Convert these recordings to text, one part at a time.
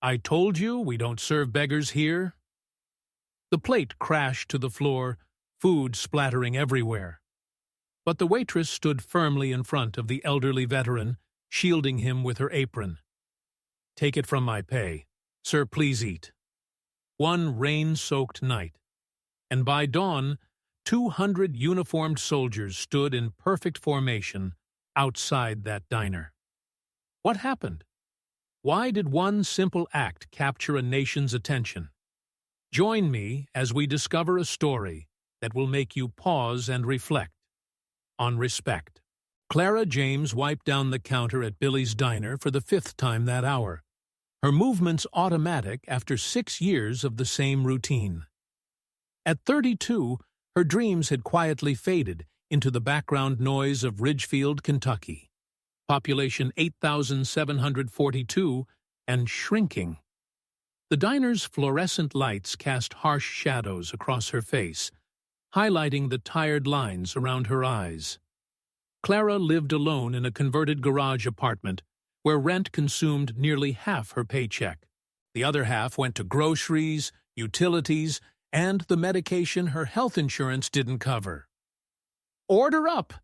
I told you we don't serve beggars here. The plate crashed to the floor, food splattering everywhere. But the waitress stood firmly in front of the elderly veteran, shielding him with her apron. Take it from my pay. Sir, please eat. One rain-soaked night, and by dawn, 200 uniformed soldiers stood in perfect formation outside that diner. What happened? Why did one simple act capture a nation's attention? Join me as we discover a story that will make you pause and reflect on respect. Clara James wiped down the counter at Billy's diner for the 5th time that hour, her movements automatic after 6 years of the same routine. At 32, her dreams had quietly faded into the background noise of Ridgefield, Kentucky. Population 8,742 and shrinking. The diner's fluorescent lights cast harsh shadows across her face, highlighting the tired lines around her eyes. Clara lived alone in a converted garage apartment where rent consumed nearly half her paycheck. The other half went to groceries, utilities, and the medication her health insurance didn't cover. "Order up!"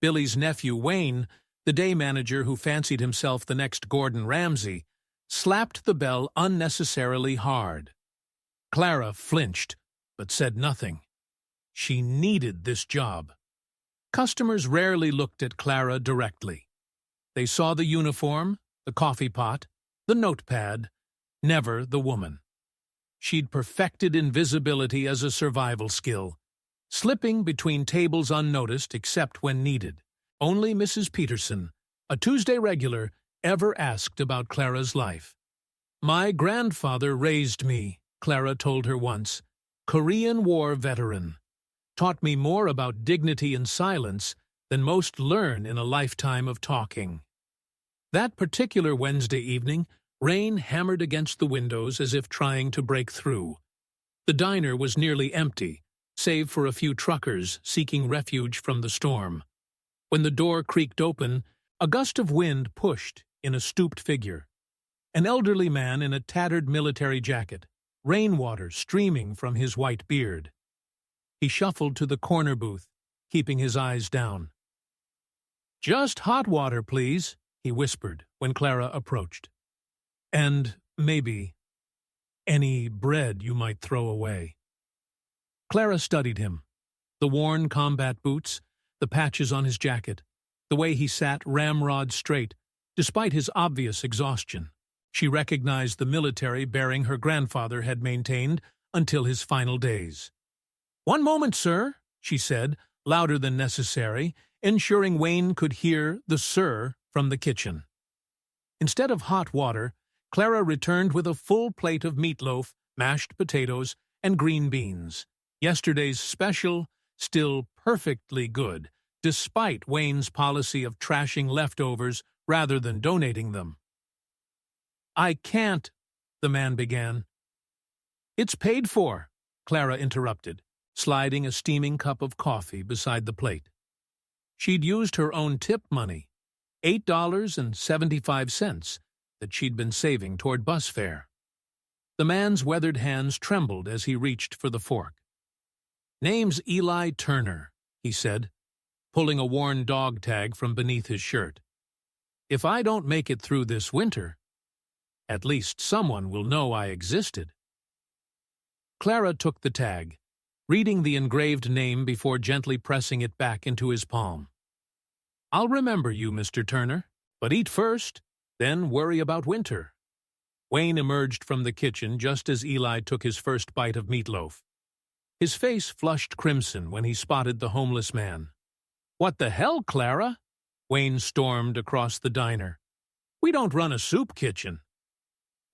Billy's nephew Wayne, the day manager who fancied himself the next Gordon Ramsay, slapped the bell unnecessarily hard. Clara flinched, but said nothing. She needed this job. Customers rarely looked at Clara directly. They saw the uniform, the coffee pot, the notepad, never the woman. She'd perfected invisibility as a survival skill, slipping between tables unnoticed except when needed. Only Mrs. Peterson, a Tuesday regular, ever asked about Clara's life. "My grandfather raised me," Clara told her once. "Korean War veteran. Taught me more about dignity and silence than most learn in a lifetime of talking." That particular Wednesday evening, rain hammered against the windows as if trying to break through. The diner was nearly empty, save for a few truckers seeking refuge from the storm. When the door creaked open, a gust of wind pushed in a stooped figure. An elderly man in a tattered military jacket, rainwater streaming from his white beard. He shuffled to the corner booth, keeping his eyes down. "Just hot water, please," he whispered when Clara approached. "And, maybe, any bread you might throw away." Clara studied him. The worn combat boots, the patches on his jacket, the way he sat ramrod straight, despite his obvious exhaustion. She recognized the military bearing her grandfather had maintained until his final days. "One moment, sir," she said, louder than necessary, ensuring Wayne could hear the "sir" from the kitchen. Instead of hot water, Clara returned with a full plate of meatloaf, mashed potatoes, and green beans. Yesterday's special, still perfectly good, despite Wayne's policy of trashing leftovers rather than donating them. "I can't," the man began. "It's paid for," Clara interrupted, sliding a steaming cup of coffee beside the plate. She'd used her own tip money, $8.75, that she'd been saving toward bus fare. The man's weathered hands trembled as he reached for the fork. "Name's Eli Turner," he said, pulling a worn dog tag from beneath his shirt. "If I don't make it through this winter, at least someone will know I existed." Clara took the tag, reading the engraved name before gently pressing it back into his palm. "I'll remember you, Mr. Turner, but eat first, then worry about winter." Wayne emerged from the kitchen just as Eli took his first bite of meatloaf. His face flushed crimson when he spotted the homeless man. "What the hell, Clara?" Wayne stormed across the diner. "We don't run a soup kitchen."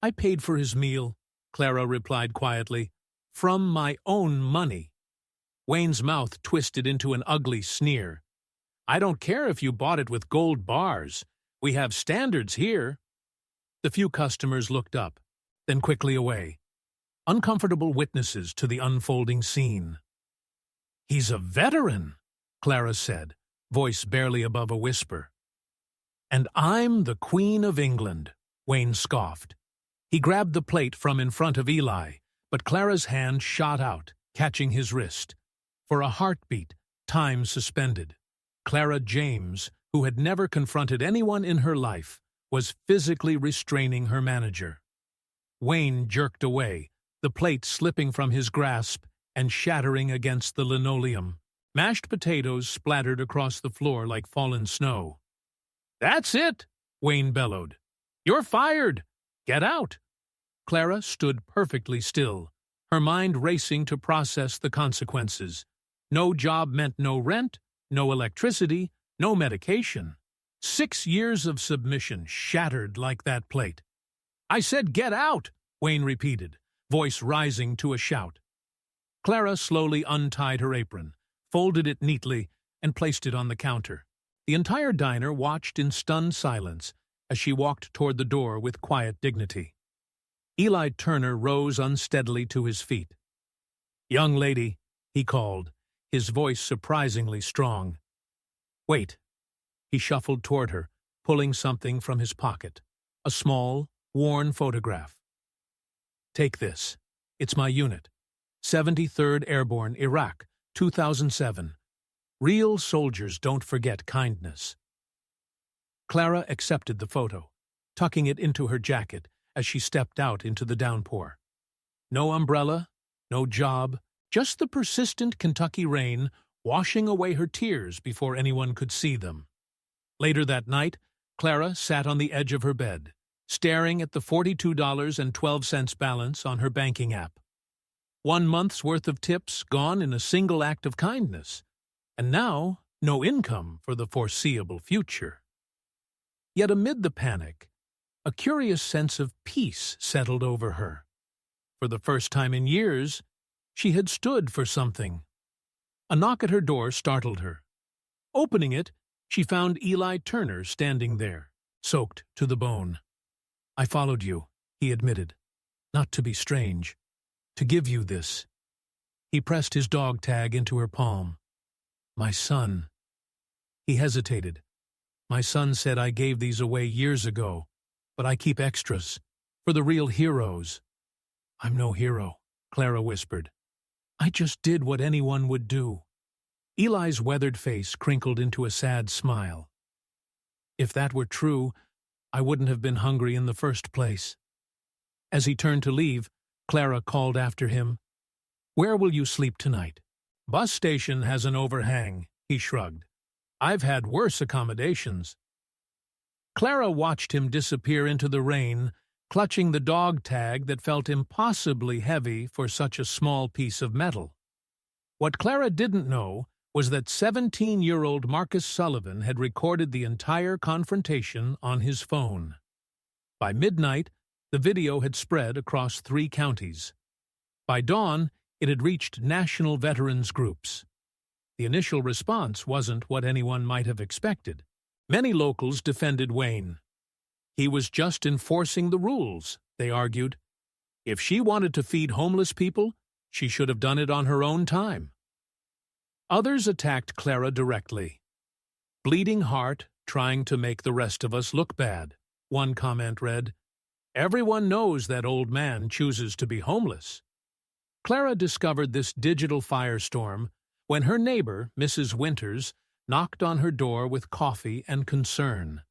"I paid for his meal," Clara replied quietly, "from my own money." Wayne's mouth twisted into an ugly sneer. "I don't care if you bought it with gold bars. We have standards here." The few customers looked up, then quickly away, uncomfortable witnesses to the unfolding scene. "He's a veteran," Clara said, voice barely above a whisper. "And I'm the Queen of England," Wayne scoffed. He grabbed the plate from in front of Eli, but Clara's hand shot out, catching his wrist. For a heartbeat, time suspended. Clara James, who had never confronted anyone in her life, was physically restraining her manager. Wayne jerked away, the plate slipping from his grasp and shattering against the linoleum. Mashed potatoes splattered across the floor like fallen snow. "That's it!" Wayne bellowed. "You're fired! Get out!" Clara stood perfectly still, her mind racing to process the consequences. No job meant no rent, no electricity, no medication. 6 years of submission shattered like that plate. "I said get out!" Wayne repeated, voice rising to a shout. Clara slowly untied her apron, folded it neatly, and placed it on the counter. The entire diner watched in stunned silence as she walked toward the door with quiet dignity. Eli Turner rose unsteadily to his feet. "Young lady," he called, his voice surprisingly strong. "Wait." He shuffled toward her, pulling something from his pocket, a small, worn photograph. "Take this. It's my unit. 73rd Airborne, Iraq, 2007. Real soldiers don't forget kindness." Clara accepted the photo, tucking it into her jacket as she stepped out into the downpour. No umbrella, no job, just the persistent Kentucky rain washing away her tears before anyone could see them. Later that night, Clara sat on the edge of her bed, staring at the $42.12 balance on her banking app. 1 month's worth of tips gone in a single act of kindness, and now no income for the foreseeable future. Yet amid the panic, a curious sense of peace settled over her. For the first time in years, she had stood for something. A knock at her door startled her. Opening it, she found Eli Turner standing there, soaked to the bone. "I followed you," he admitted. "Not to be strange. To give you this." He pressed his dog tag into her palm. "My son." He hesitated. "My son said I gave these away years ago, but I keep extras, for the real heroes." "I'm no hero," Clara whispered. "I just did what anyone would do." Eli's weathered face crinkled into a sad smile. "If that were true, I wouldn't have been hungry in the first place." As he turned to leave, Clara called after him, "Where will you sleep tonight?" "Bus station has an overhang," he shrugged. "I've had worse accommodations." Clara watched him disappear into the rain, clutching the dog tag that felt impossibly heavy for such a small piece of metal. What Clara didn't know was that 17-year-old Marcus Sullivan had recorded the entire confrontation on his phone. By midnight, the video had spread across 3 counties. By dawn, it had reached national veterans groups. The initial response wasn't what anyone might have expected. Many locals defended Wayne. He was just enforcing the rules, they argued. If she wanted to feed homeless people, she should have done it on her own time. Others attacked Clara directly. "Bleeding heart, trying to make the rest of us look bad," one comment read. "Everyone knows that old man chooses to be homeless." Clara discovered this digital firestorm when her neighbor, Mrs. Winters, knocked on her door with coffee and concern.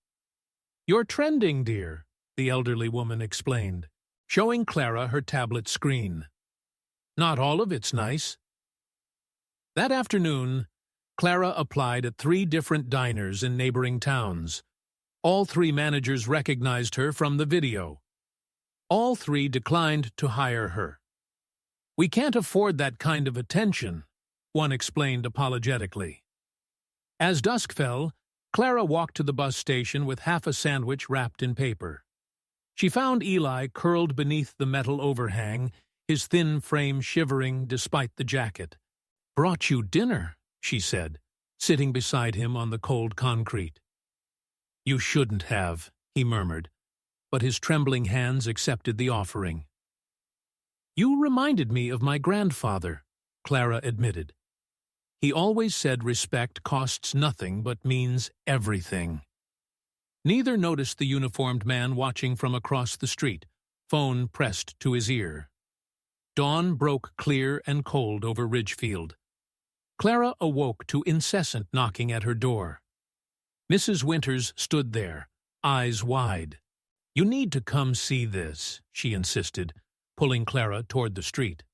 "You're trending, dear," the elderly woman explained, showing Clara her tablet screen. "Not all of it's nice." That afternoon, Clara applied at 3 different diners in neighboring towns. All 3 managers recognized her from the video. All 3 declined to hire her. "We can't afford that kind of attention," one explained apologetically. As dusk fell, Clara walked to the bus station with half a sandwich wrapped in paper. She found Eli curled beneath the metal overhang, his thin frame shivering despite the jacket. "Brought you dinner," she said, sitting beside him on the cold concrete. "You shouldn't have," he murmured, but his trembling hands accepted the offering. "You reminded me of my grandfather," Clara admitted. "He always said respect costs nothing but means everything." Neither noticed the uniformed man watching from across the street, phone pressed to his ear. Dawn broke clear and cold over Ridgefield. Clara awoke to incessant knocking at her door. Mrs. Winters stood there, eyes wide. "You need to come see this," she insisted, pulling Clara toward the street.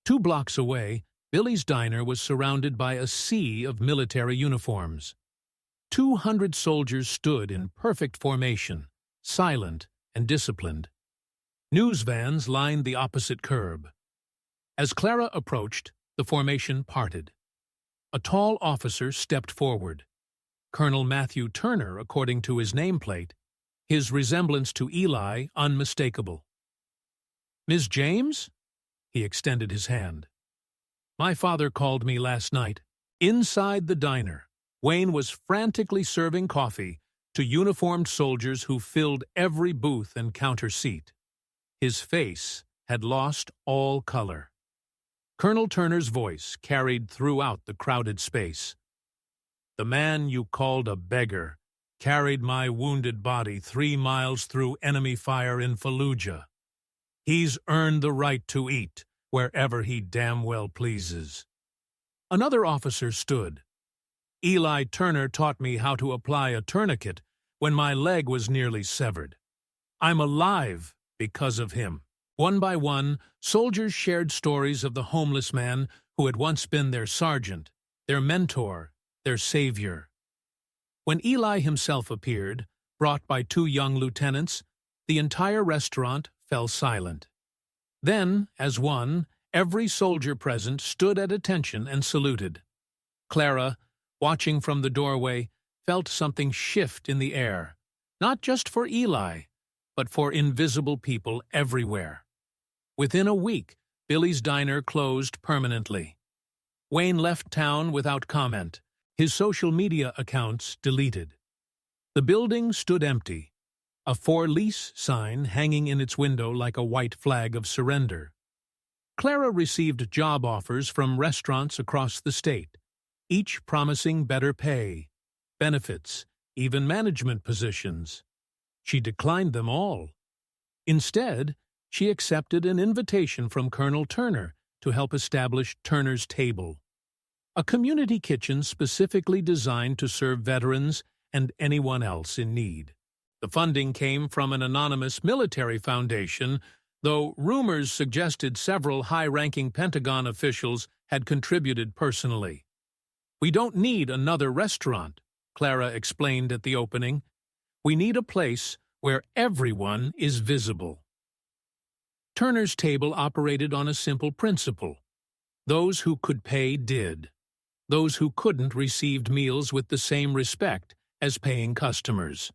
2 blocks away, Billy's diner was surrounded by a sea of military uniforms. 200 soldiers stood in perfect formation, silent and disciplined. News vans lined the opposite curb. As Clara approached, the formation parted. A tall officer stepped forward. Colonel Matthew Turner, according to his nameplate, his resemblance to Eli unmistakable. "Miss James?" He extended his hand. "My father called me last night." Inside the diner, Wayne was frantically serving coffee to uniformed soldiers who filled every booth and counter seat. His face had lost all color. Colonel Turner's voice carried throughout the crowded space. "The man you called a beggar carried my wounded body 3 miles through enemy fire in Fallujah. He's earned the right to eat wherever he damn well pleases." Another officer stood. "Eli Turner taught me how to apply a tourniquet when my leg was nearly severed. I'm alive because of him." One by one, soldiers shared stories of the homeless man who had once been their sergeant, their mentor, their savior. When Eli himself appeared, brought by 2 young lieutenants, the entire restaurant fell silent. Then, as one, every soldier present stood at attention and saluted. Clara, watching from the doorway, felt something shift in the air, not just for Eli, but for invisible people everywhere. Within a week, Billy's diner closed permanently. Wayne left town without comment, his social media accounts deleted. The building stood empty, a for lease sign hanging in its window like a white flag of surrender. Clara received job offers from restaurants across the state, each promising better pay, benefits, even management positions. She declined them all. Instead, she accepted an invitation from Colonel Turner to help establish Turner's Table, a community kitchen specifically designed to serve veterans and anyone else in need. The funding came from an anonymous military foundation, though rumors suggested several high-ranking Pentagon officials had contributed personally. "We don't need another restaurant," Clara explained at the opening. "We need a place where everyone is visible." Turner's Table operated on a simple principle. Those who could pay did. Those who couldn't received meals with the same respect as paying customers.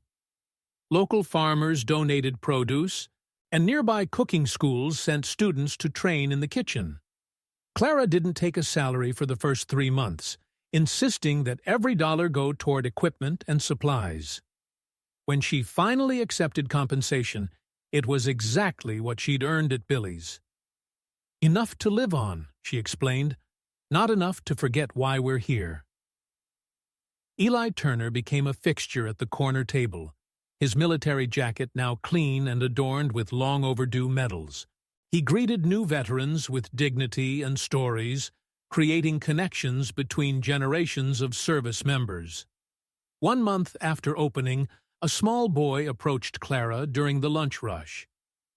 Local farmers donated produce, and nearby cooking schools sent students to train in the kitchen. Clara didn't take a salary for the first 3 months, insisting that every dollar go toward equipment and supplies. When she finally accepted compensation, it was exactly what she'd earned at Billy's. "Enough to live on," she explained, "not enough to forget why we're here." Eli Turner became a fixture at the corner table, his military jacket now clean and adorned with long-overdue medals. He greeted new veterans with dignity and stories, creating connections between generations of service members. 1 month after opening, a small boy approached Clara during the lunch rush.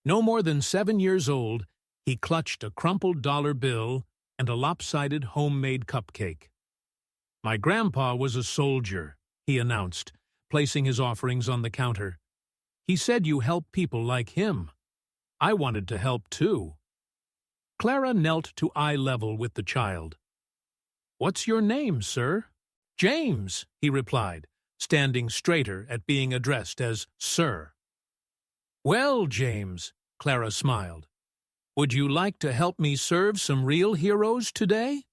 No more than 7 years old, he clutched a crumpled dollar bill and a lopsided homemade cupcake. "My grandpa was a soldier," he announced, placing his offerings on the counter. "He said you help people like him. I wanted to help too." Clara knelt to eye level with the child. "What's your name, sir?" "James," he replied, standing straighter at being addressed as Sir. "Well, James," Clara smiled, "would you like to help me serve some real heroes today?"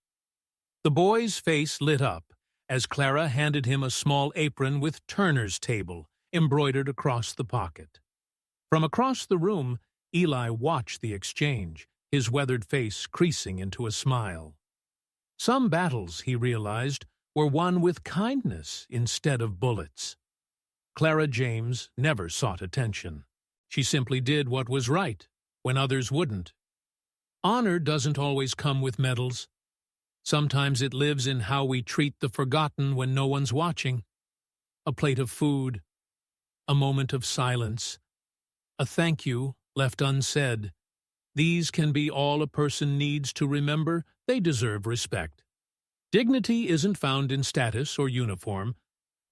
The boy's face lit up as Clara handed him a small apron with Turner's Table embroidered across the pocket. From across the room, Eli watched the exchange, his weathered face creasing into a smile. Some battles, he realized, were won with kindness instead of bullets. Clara James never sought attention. She simply did what was right, when others wouldn't. Honor doesn't always come with medals. Sometimes it lives in how we treat the forgotten when no one's watching. A plate of food, a moment of silence, a thank you left unsaid. These can be all a person needs to remember they deserve respect. Dignity isn't found in status or uniform,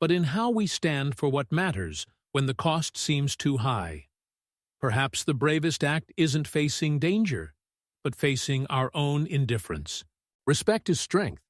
but in how we stand for what matters when the cost seems too high. Perhaps the bravest act isn't facing danger, but facing our own indifference. Respect is strength,